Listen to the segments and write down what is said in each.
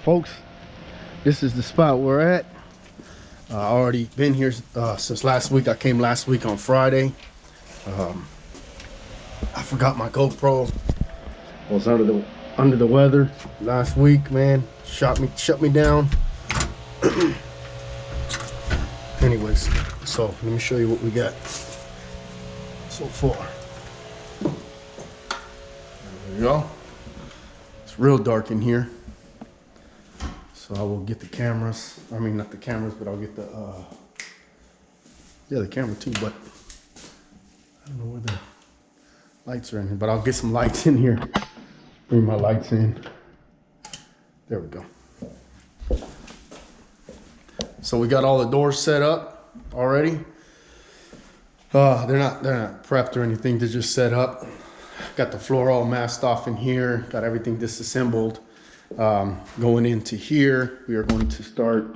folks, this is the spot we're at. I already been here since last week. I came last week on Friday. I forgot my GoPro. I was under the weather last week, man. Shut me down. Anyways, so let me show you what we got so far. There we go. It's real dark in here. So I will get the cameras. I mean, not the cameras, but I'll get the, yeah, the camera too, but I don't know where the lights are in here, but I'll get some lights in here. Bring my lights in. There we go. So we got all the doors set up already. They're not prepped or anything. They're just set up. Got the floor all masked off in here. Got everything disassembled. Going into here, we are going to start.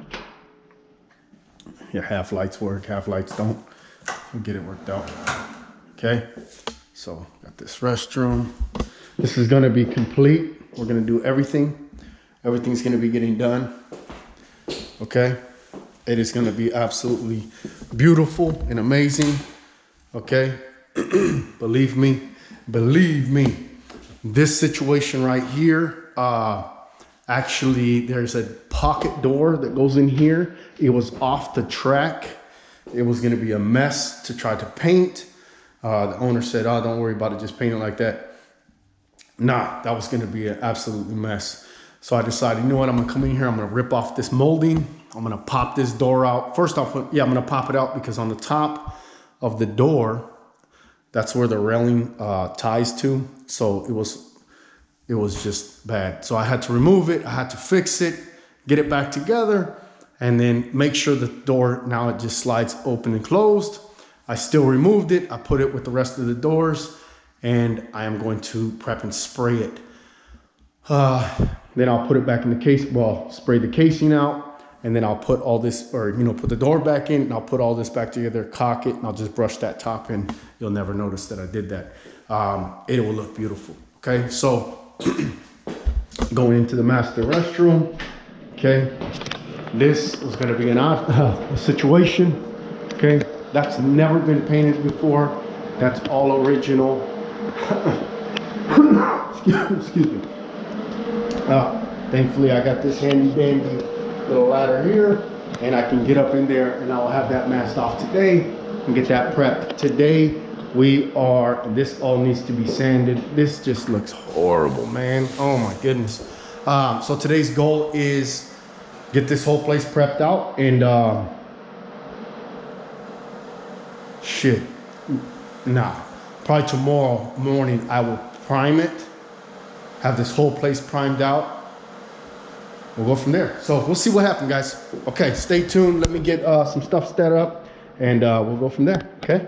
Yeah, half lights work, half lights don't. We'll get it worked out. Okay, so got this restroom. This is going to be complete. We're going to do everything. Everything's going to be getting done. Okay, it is going to be absolutely beautiful and amazing. Okay, believe me. This situation right here, actually there's a pocket door that goes in here. It was off the track. It was going to be a mess to try to paint. The owner said, oh, don't worry about it, just paint it like that. Nah, that was going to be an absolute mess. So I decided, you know what, I'm going to come in here, I'm going to rip off this molding. I'm going to pop this door out. First I'm going to pop it out because on the top of the door, that's where the railing ties to. So it was just bad. So I had to remove it. I had to fix it, get it back together, and then make sure the door, now it just slides open and closed. I still removed it. I put it with the rest of the doors, and I am going to prep and spray it. Then I'll put it back in the case, well, spray the casing out, and then I'll put all this, or, you know, put the door back in, and I'll put all this back together, caulk it, and I'll just brush that top in. You'll never notice that I did that. It will look beautiful. Okay, so going into the master restroom. Okay, this is going to be a situation. Okay, that's never been painted before. That's all original. Excuse me. Thankfully, I got this handy dandy little ladder here, and I can get up in there, and I'll have that masked off today and get that prepped today. This all needs to be sanded. This just looks horrible, man. Oh my goodness. So today's goal is get this whole place prepped out, and probably tomorrow morning I will prime it, have this whole place primed out. We'll go from there. So we'll see what happens, guys. Okay, stay tuned. Let me get some stuff set up, and we'll go from there. Okay.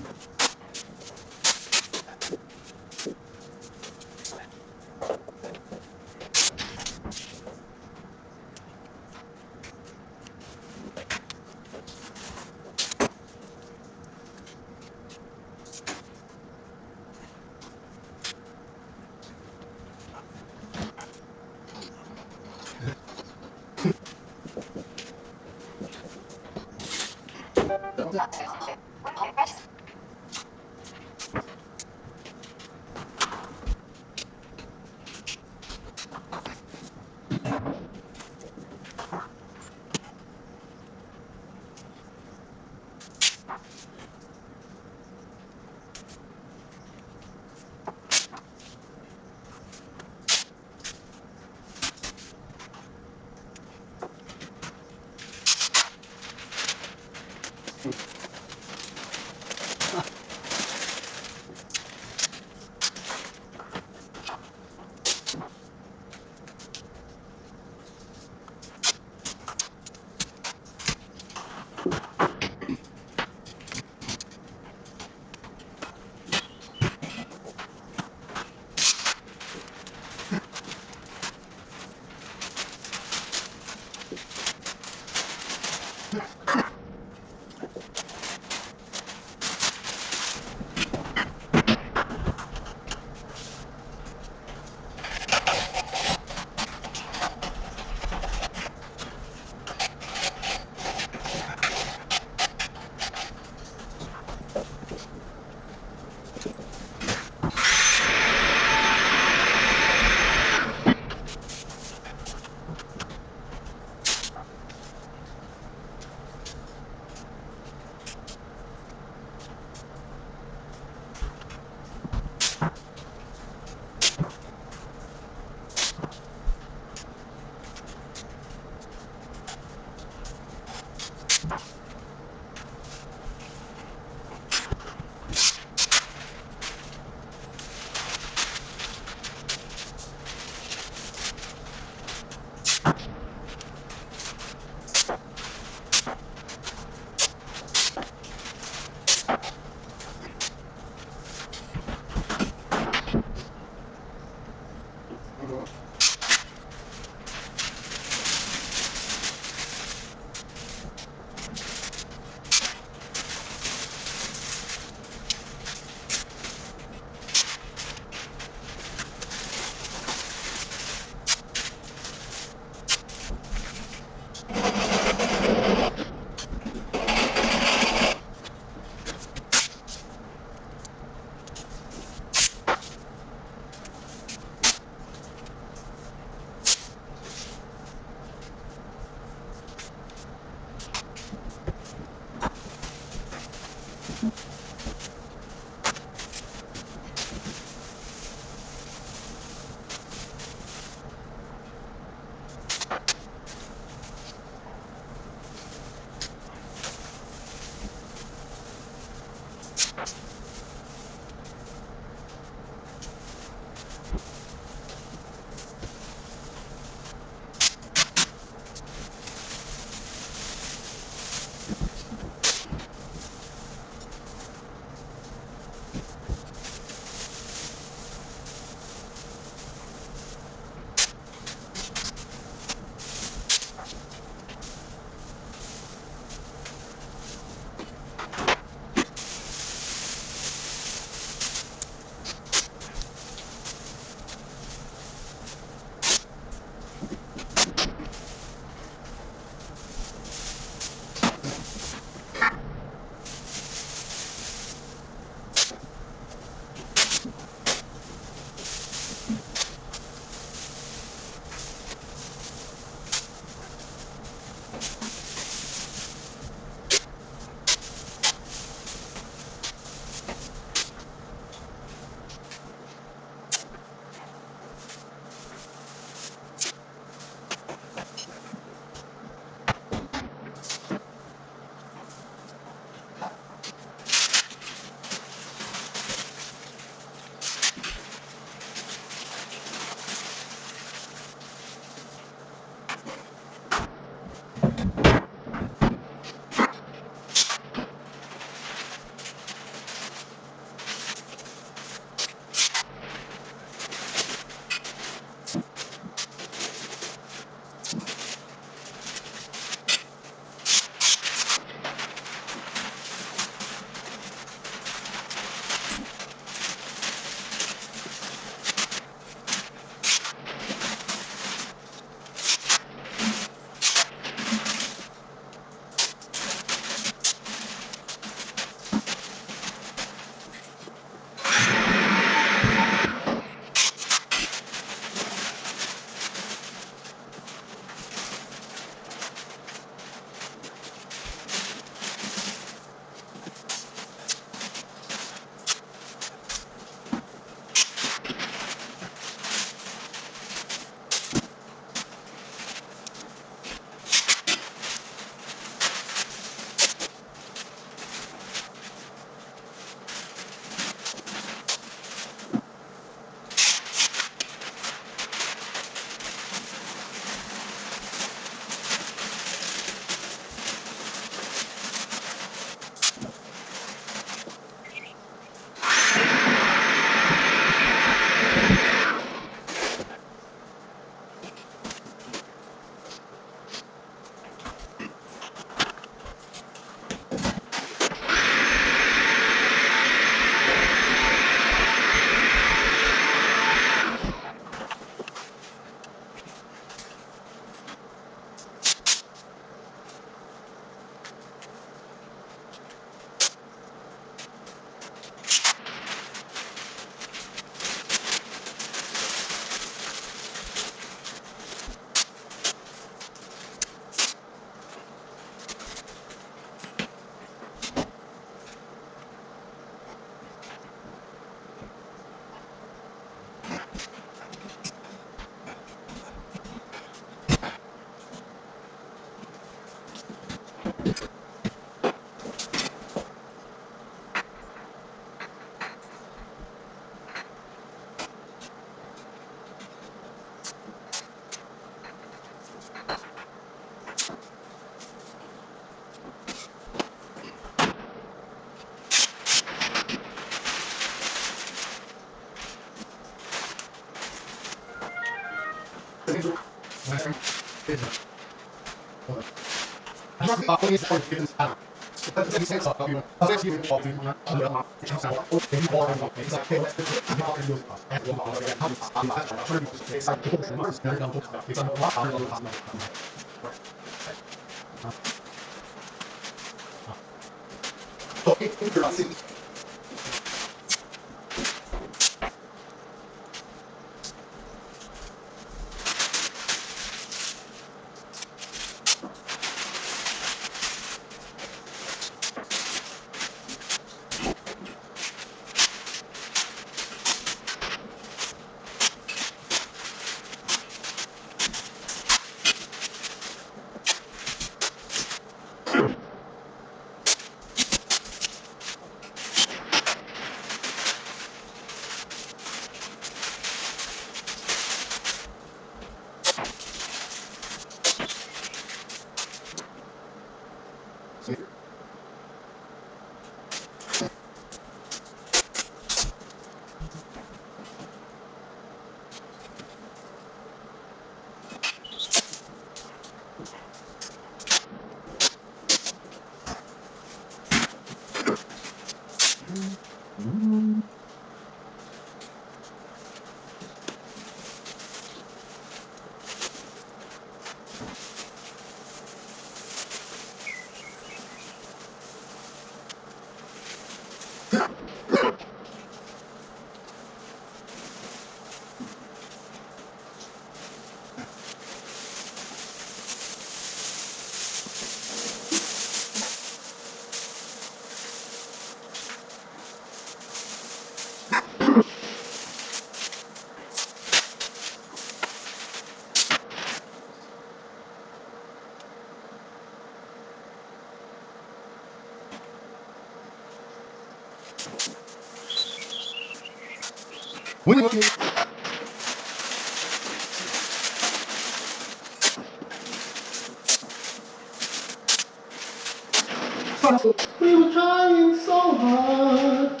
We were trying so hard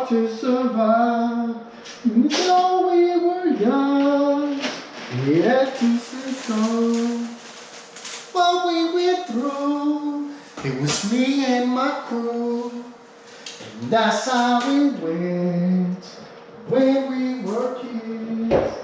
to survive. You know we were young, we had to say so. What we went through, it was me and my crew, and that's how we went when we were kids.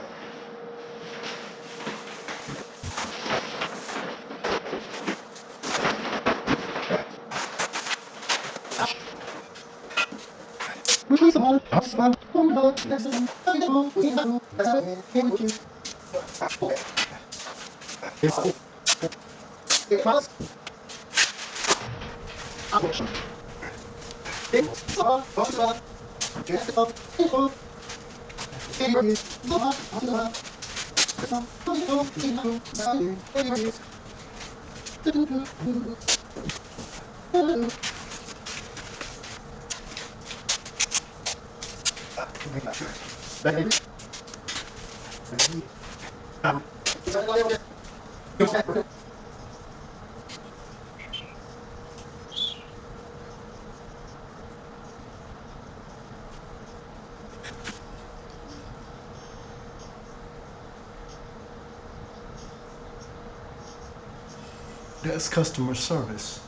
That's customer service.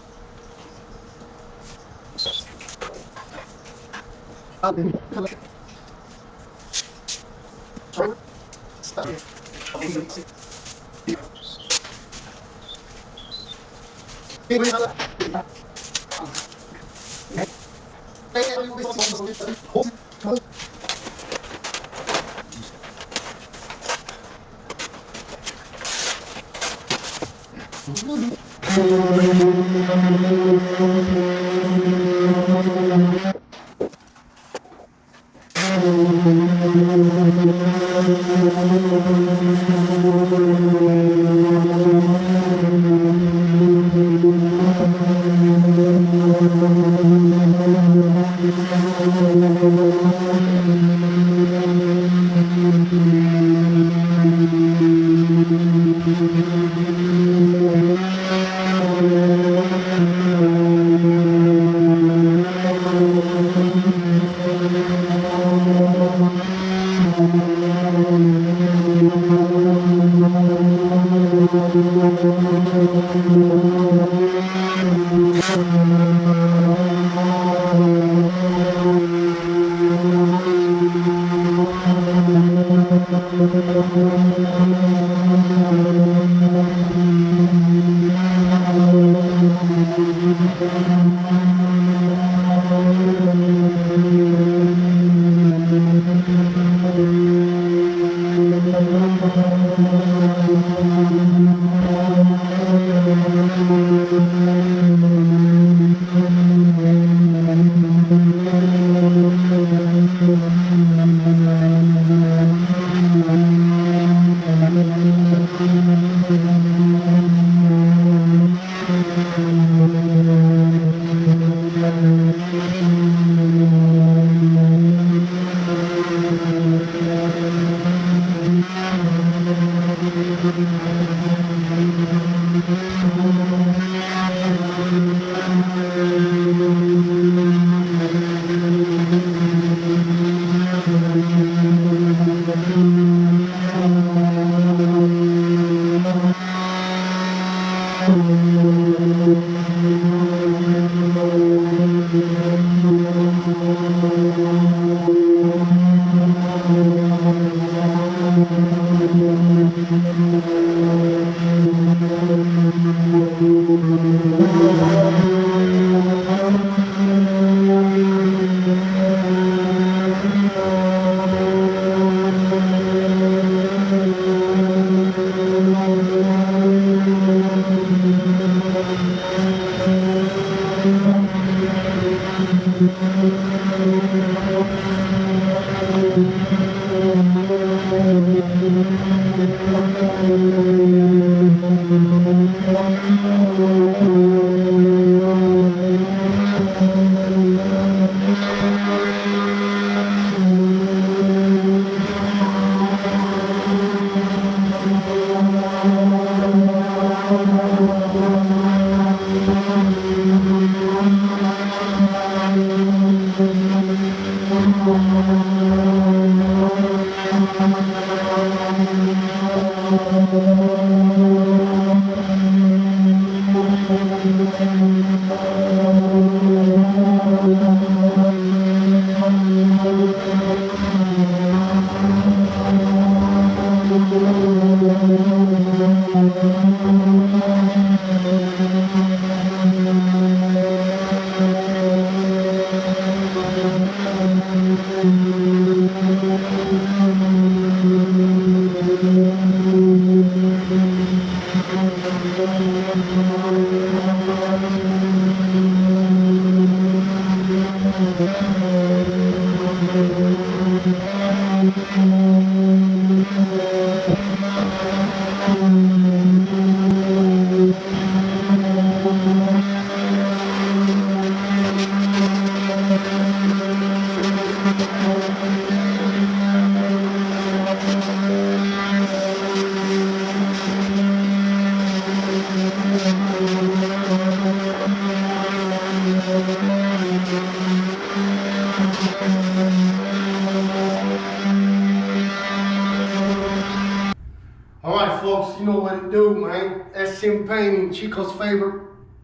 All right, folks, you know what to do, man. SM Painting, Chico's favorite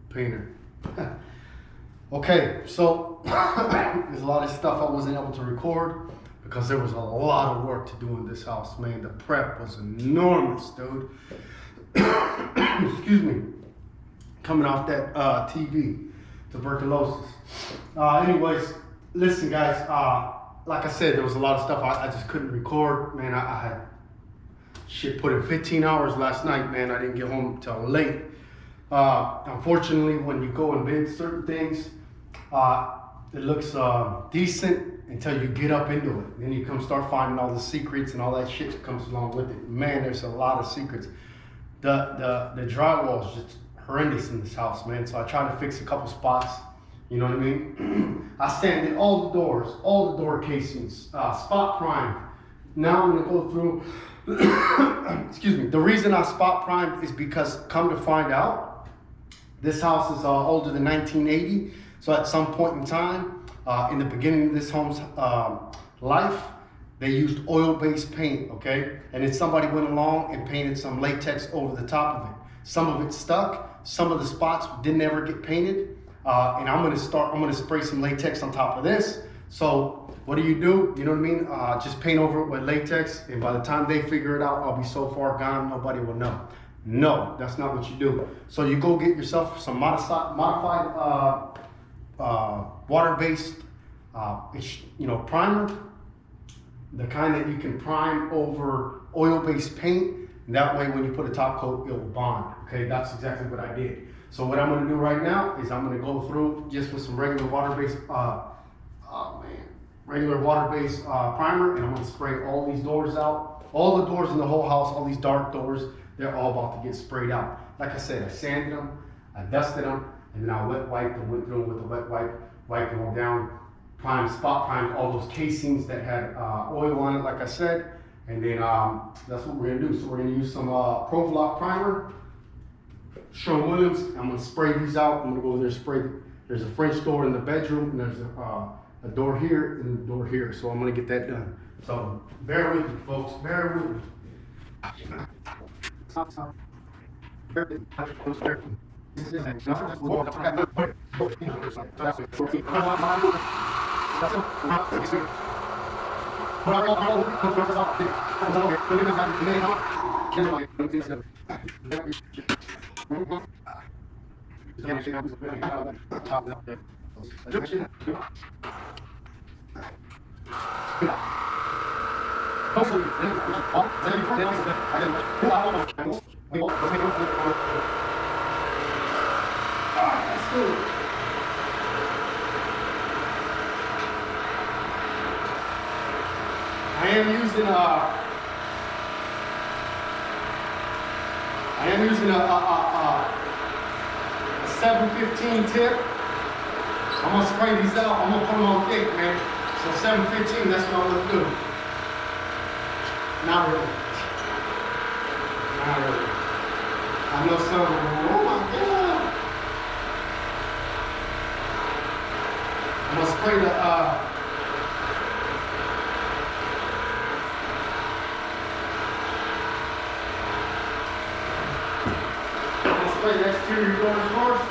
painter. Okay, so there's a lot of stuff I wasn't able to record because there was a lot of work to do in this house, man. The prep was enormous, dude. Excuse me. Coming off that TV, tuberculosis. Anyways, listen, guys. Like I said, there was a lot of stuff I just couldn't record, man. I had put in 15 hours last night, man. I didn't get home till late. Unfortunately, when you go and bid certain things, it looks decent until you get up into it. Then you start finding all the secrets and all that shit that comes along with it. Man, there's a lot of secrets. The drywall is just horrendous in this house, man. So I tried to fix a couple spots. You know what I mean? I sanded all the doors, all the door casings, spot primed. Now I'm gonna go through. Excuse me. The reason I spot primed is because, come to find out, this house is older than 1980. So at some point in time, in the beginning of this home's life, they used oil-based paint, okay? And then somebody went along and painted some latex over the top of it. Some of it stuck. Some of the spots didn't ever get painted. And I'm gonna spray some latex on top of this. So what do? You know what I mean? Just paint over it with latex, and by the time they figure it out, I'll be so far gone, nobody will know. No, that's not what you do. So you go get yourself some modified water-based, primer, the kind that you can prime over oil-based paint. And that way, when you put a top coat, it will bond. Okay, that's exactly what I did. So what I'm going to do right now is I'm going to go through just with some regular water-based, primer, and I'm going to spray all these doors out. All the doors in the whole house, all these dark doors, they're all about to get sprayed out. Like I said, I sanded them, I dusted them, and then I wet wiped and went through with the wet wipe, wiped them all down, spot primed all those casings that had oil on it, like I said. And then that's what we're gonna do. So we're gonna use some Provlock primer, Sherwin-Williams. I'm gonna spray these out. I'm gonna go over there and spray. There's a French door in the bedroom, and there's a door here and a door here. So I'm gonna get that done. So bear with me, folks. Bear with me. I am using a 715 tip. I'm gonna spray these out. I'm gonna put them on thick, man. So 715, that's what I'm gonna do. Not really. Not really. I know some. Oh my God. I'm gonna spray the spray the exterior doors first.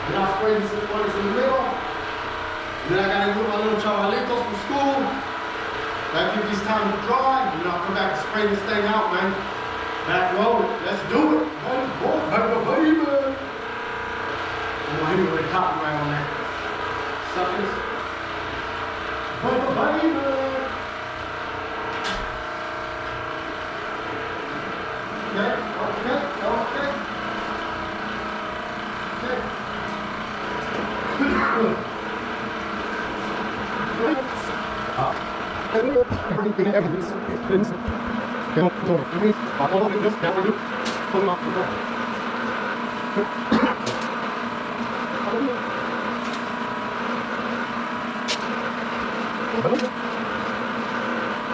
Then I'll spray these ones in the middle. And then I gotta move my little chavalitos from school. That gives these time to dry. And then I'll come back and spray this thing out, man. Back roll it. Let's do it. I'm gonna hit you with a copyright on that. Suckers. Baby. Okay.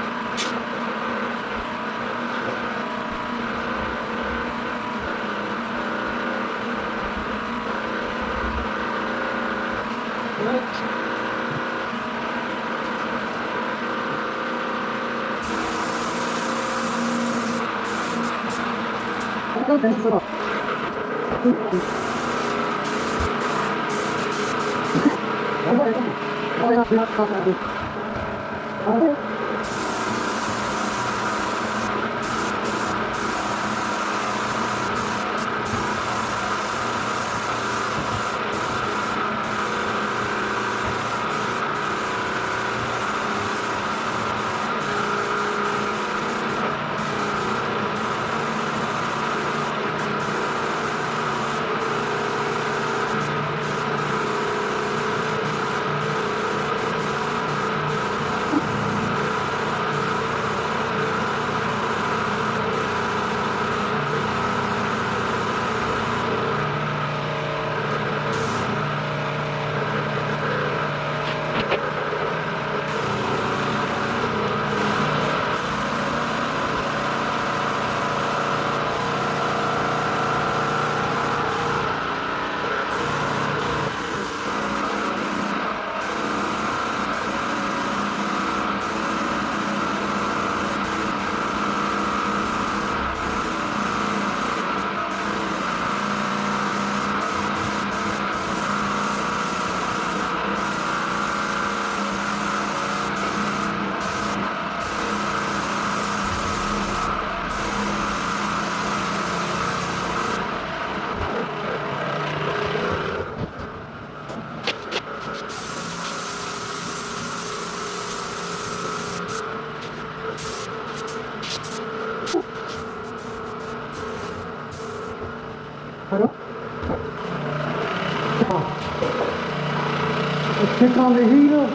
Kick on the heater.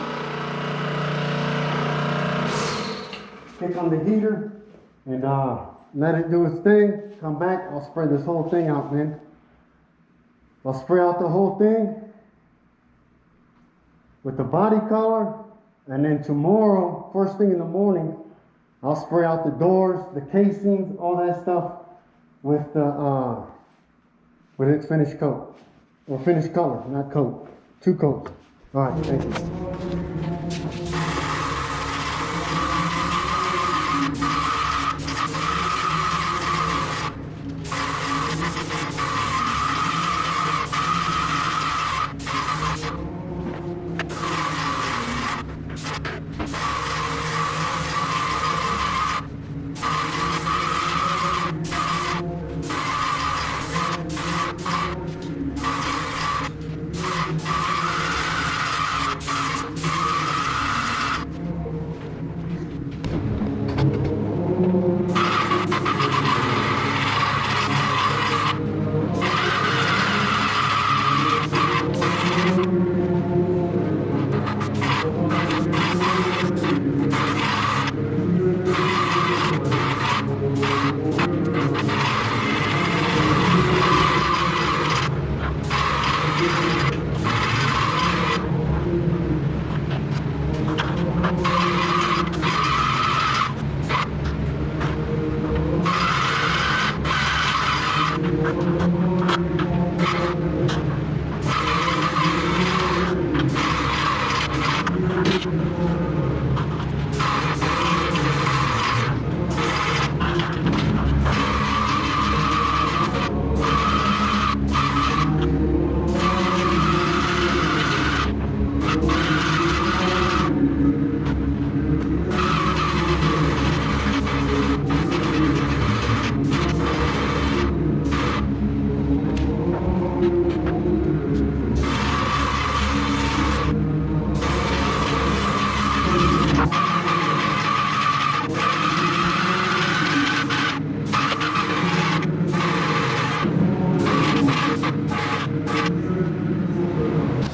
Kick on the heater and let it do its thing. Come back, I'll spray this whole thing out, man. I'll spray out the whole thing with the body color, and then tomorrow, first thing in the morning, I'll spray out the doors, the casings, all that stuff with its finished coat. Or finished color, not coat. 2 coats. All right, thank you.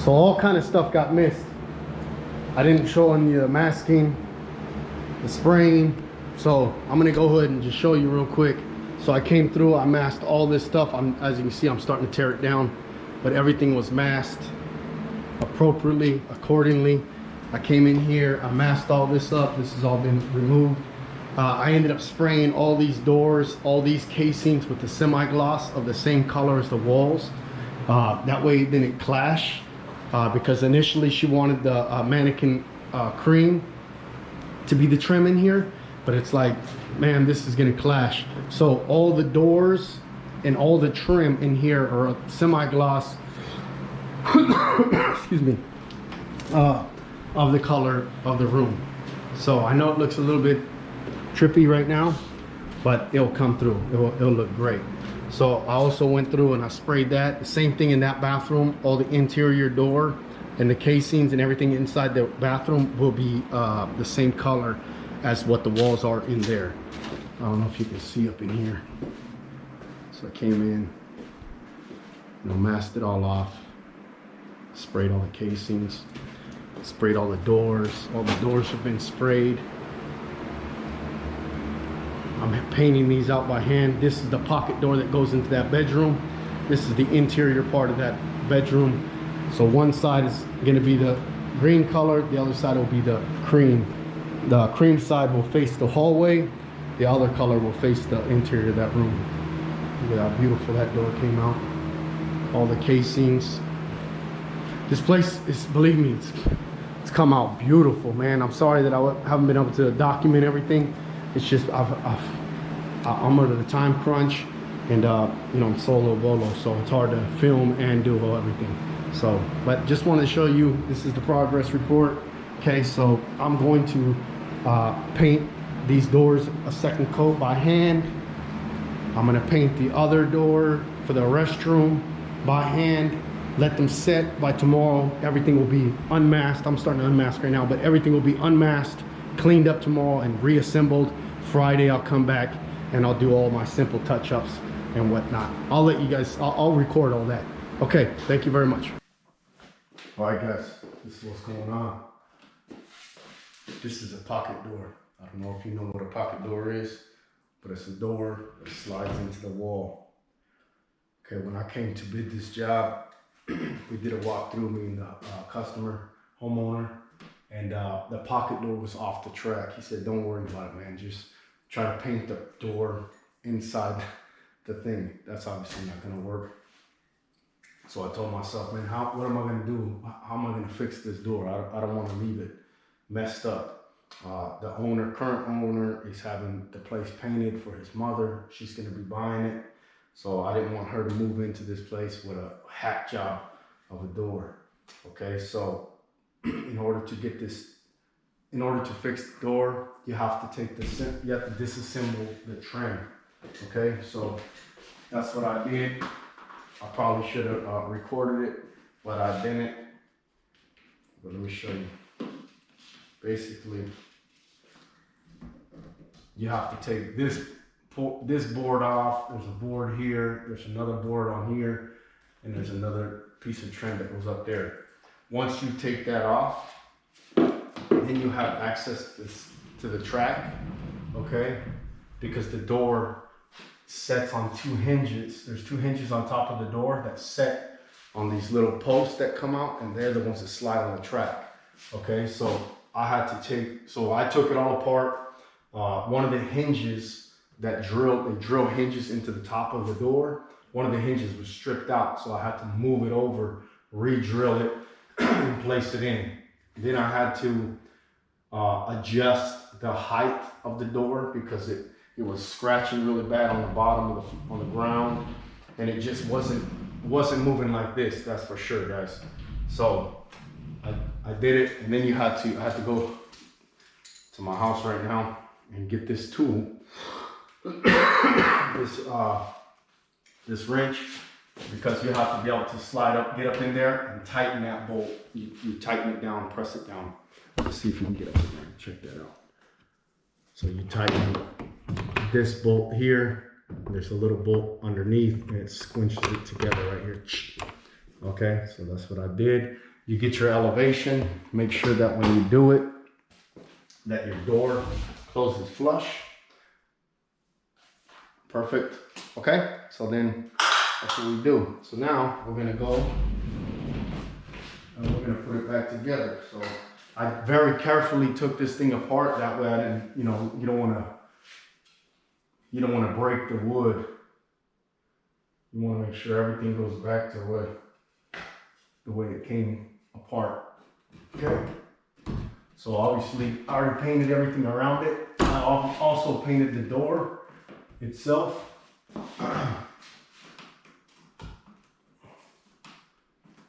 So all kind of stuff got missed. I didn't show on the masking, the spraying. So I'm gonna go ahead and just show you real quick. So I came through, I masked all this stuff. As you can see, I'm starting to tear it down, but everything was masked appropriately, accordingly. I came in here, I masked all this up. This has all been removed. I ended up spraying all these doors, all these casings with the semi-gloss of the same color as the walls. That way it didn't clash. Because initially she wanted the mannequin cream to be the trim in here, but it's like, man, this is gonna clash. So all the doors and all the trim in here are semi-gloss, excuse me, of the color of the room. So I know it looks a little bit trippy right now, but it'll come through, it'll look great. So I also went through and I sprayed that. The same thing in that bathroom. All the interior door and the casings and everything inside the bathroom will be the same color as what the walls are in there. I don't know if you can see up in here. So I came in, masked it all off, sprayed all the casings, sprayed all the doors. All the doors have been sprayed. I'm painting these out by hand. This is the pocket door that goes into that bedroom. This is the interior part of that bedroom. So one side is gonna be the green color, the other side will be the cream. The cream side will face the hallway. The other color will face the interior of that room. Look at how beautiful that door came out. All the casings. This place is, believe me, it's come out beautiful, man. I'm sorry that I haven't been able to document everything. It's just I'm under the time crunch, and I'm solo bolo, so it's hard to film and do everything. So, but just wanted to show you, this is the progress report. Okay, so I'm going to paint these doors a second coat by hand. I'm gonna paint the other door for the restroom by hand. Let them set. By tomorrow, everything will be unmasked. I'm starting to unmask right now, but everything will be unmasked, cleaned up tomorrow, and reassembled. Friday I'll come back and I'll do all my simple touch-ups and whatnot. I'll let you guys, I'll record all that. Okay, thank you very much. All right, guys. This is what's going on. This is a pocket door. I don't know if you know what a pocket door is, but it's a door that slides into the wall. Okay, when I came to bid this job, we did a walkthrough, me and the customer, homeowner, and the pocket door was off the track. He said, don't worry about it, man. Just try to paint the door inside the thing. That's obviously not gonna work. So I told myself, man, what am I gonna do? How am I gonna fix this door? I don't wanna leave it messed up. The current owner is having the place painted for his mother. She's gonna be buying it. So I didn't want her to move into this place with a hack job of a door. Okay, so in order to fix the door, you have to disassemble the trim. Okay, so that's what I did. I probably should have recorded it, but I didn't. But let me show you. Basically, you have to take this board off. There's a board here. There's another board on here, and there's another piece of trim that goes up there. Once you take that off, then you have access to the track, okay? Because the door sets on 2 hinges. There's 2 hinges on top of the door that set on these little posts that come out, and they're the ones that slide on the track. Okay, so I took it all apart. One of the hinges they drill hinges into the top of the door. One of the hinges was stripped out, so I had to move it over, re-drill it, and place it in. Then I had to adjust the height of the door because it was scratching really bad on the bottom on the ground, and it just wasn't moving like this. That's for sure, guys. So I did it, and then I had to go to my house right now and get this tool, this wrench, because you have to be able to get up in there and tighten that bolt. You tighten it down, press it down. Let's see if you can get up in there and check that out. So you tighten this bolt here. There's a little bolt underneath, and it squinches it together right here. Okay, so that's what I did. You get your elevation. Make sure that when you do it, that your door closes flush. Perfect. Okay, so then that's what we do. So now we're gonna go and we're gonna put it back together. So I very carefully took this thing apart. That way I didn't, you don't want to break the wood. You want to make sure everything goes back to the way it came apart. Okay. So obviously I already painted everything around it. I also painted the door itself.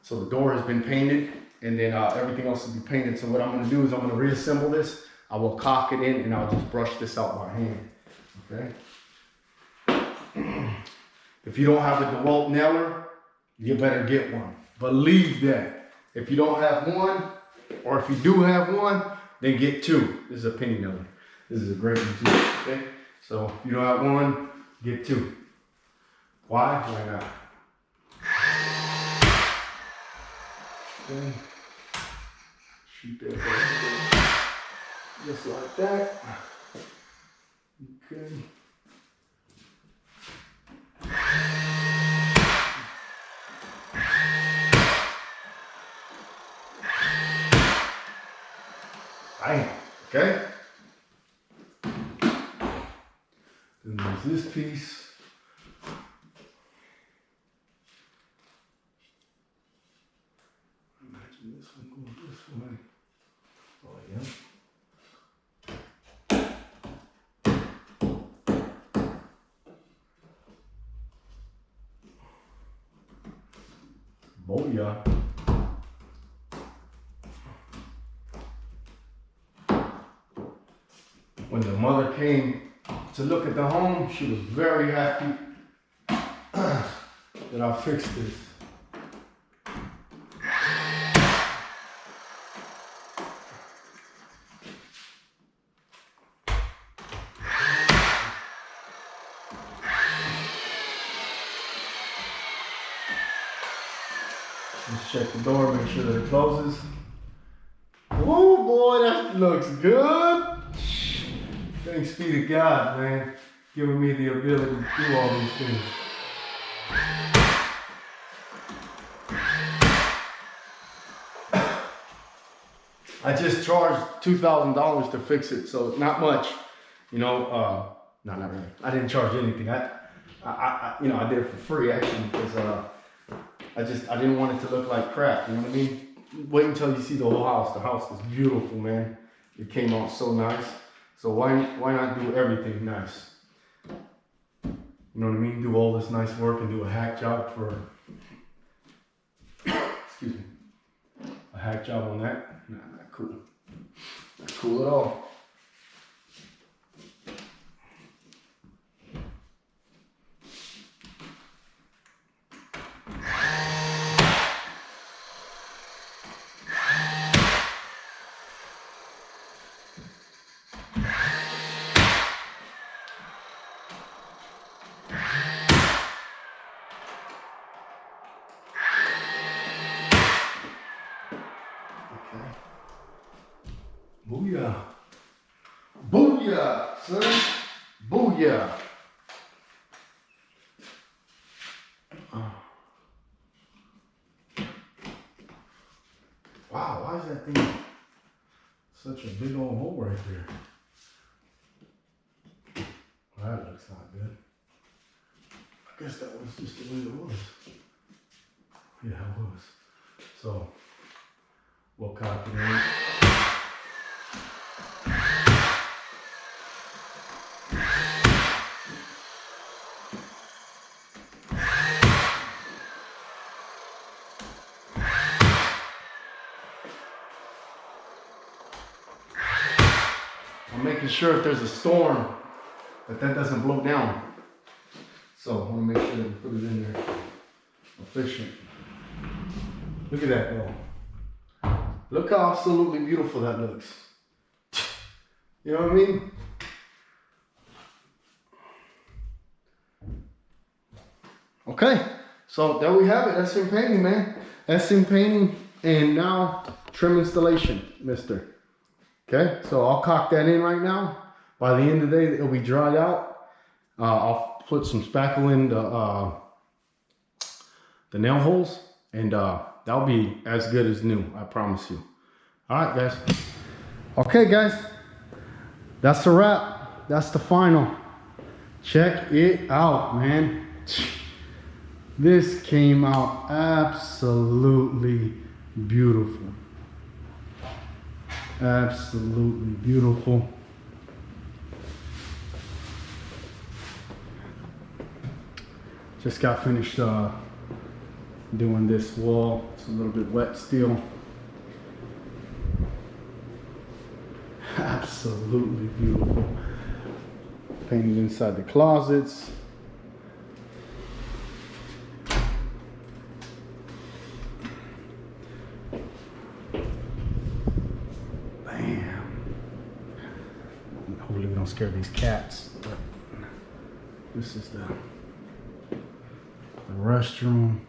So the door has been painted, and then everything else will be painted. So what I'm gonna do is I'm gonna reassemble this. I will caulk it in, and I'll just brush this out by hand, okay? If you don't have a DeWalt nailer, you better get one. Believe that. If you don't have one, or if you do have one, then get 2. This is a penny nailer. This is a great one too, okay? So if you don't have one, get 2. Why? Why not? Okay. Shoot that back just like that. Okay. Bam. Okay. Then there's this piece. Imagine this one going this way. Oh yeah. Booyah. When the mother came to look at the home, she was very happy that I fixed this. Let's check the door, make sure that it closes. Looks good. Thanks be to God, man, giving me the ability to do all these things. I just charged $2,000 to fix it, so not much, you know. No, not really. I didn't charge anything. You know, I did it for free actually because I didn't want it to look like crap. You know what I mean? Wait until you see the whole house. The house is beautiful, man. It came out so nice. So why not do everything nice? You know what I mean? Do all this nice work and do a hack job for. Excuse me. A hack job on that? Nah, not cool. Not cool at all. Booyah. Booyah, son. Booyah. Wow, why is that thing such a big old hole right there? Well, that looks not good. I guess that was just the way it was. Yeah, it was. So, we'll copy that. I'm making sure if there's a storm that doesn't blow down. So I want to make sure that we put it in there efficient. Look at that though. Look how absolutely beautiful that looks. You know what I mean? Okay, so there we have it. SM painting, man. SM painting and now trim installation, mister. Okay, so I'll caulk that in right now. By the end of the day, it'll be dried out. I'll put some spackle in the nail holes, and that'll be as good as new, I promise you. All right, guys. Okay, guys, that's the wrap. That's the final. Check it out, man. This came out absolutely beautiful. Absolutely beautiful. Just got finished doing this wall. It's a little bit wet still. Absolutely beautiful. Painted inside the closets. Hopefully we don't scare these cats. But this is the restroom.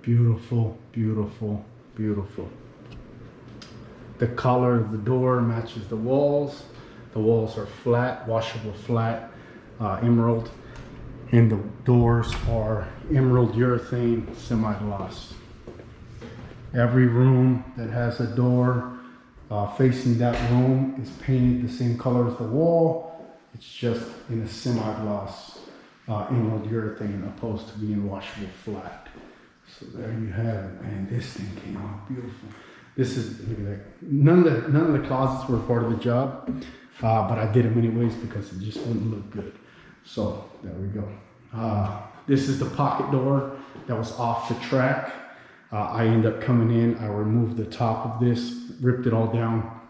Beautiful, beautiful, beautiful. The color of the door matches the walls. The walls are flat, washable flat, emerald. And the doors are emerald urethane semi-gloss. Every room that has a door facing that room is painted the same color as the wall. It's just in a semi-gloss emerald urethane opposed to being washable flat. So there you have it, man. This thing came out beautiful. This is, look at that. None of the closets were part of the job, but I did them anyways because it just wouldn't look good. So there we go. This is the pocket door that was off the track. I ended up coming in, I removed the top of this, ripped it all down,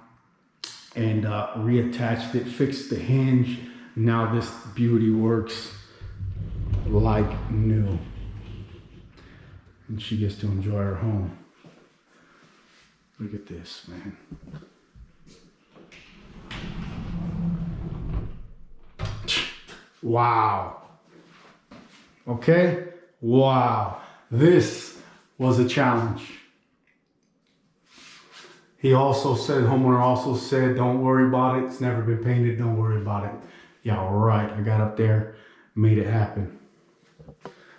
and reattached it, fixed the hinge. Now this beauty works like new. And she gets to enjoy her home. Look at this, man. Wow. Okay? Wow. This was a challenge. He also said, homeowner also said, don't worry about it. It's never been painted. Don't worry about it. Yeah, all right. I got up there, made it happen.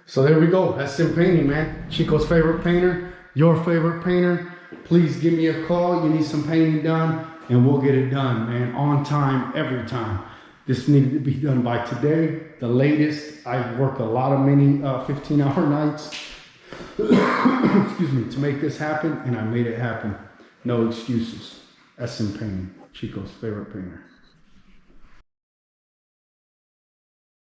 So there we go. That's Sim Painting, man. Chico's favorite painter, your favorite painter. Please give me a call. You need some painting done, and we'll get it done, man. On time, every time. This needed to be done by today, the latest. I work a lot of many 15-hour nights, excuse me, to make this happen, and I made it happen. No excuses. Sim Painting, Chico's favorite painter.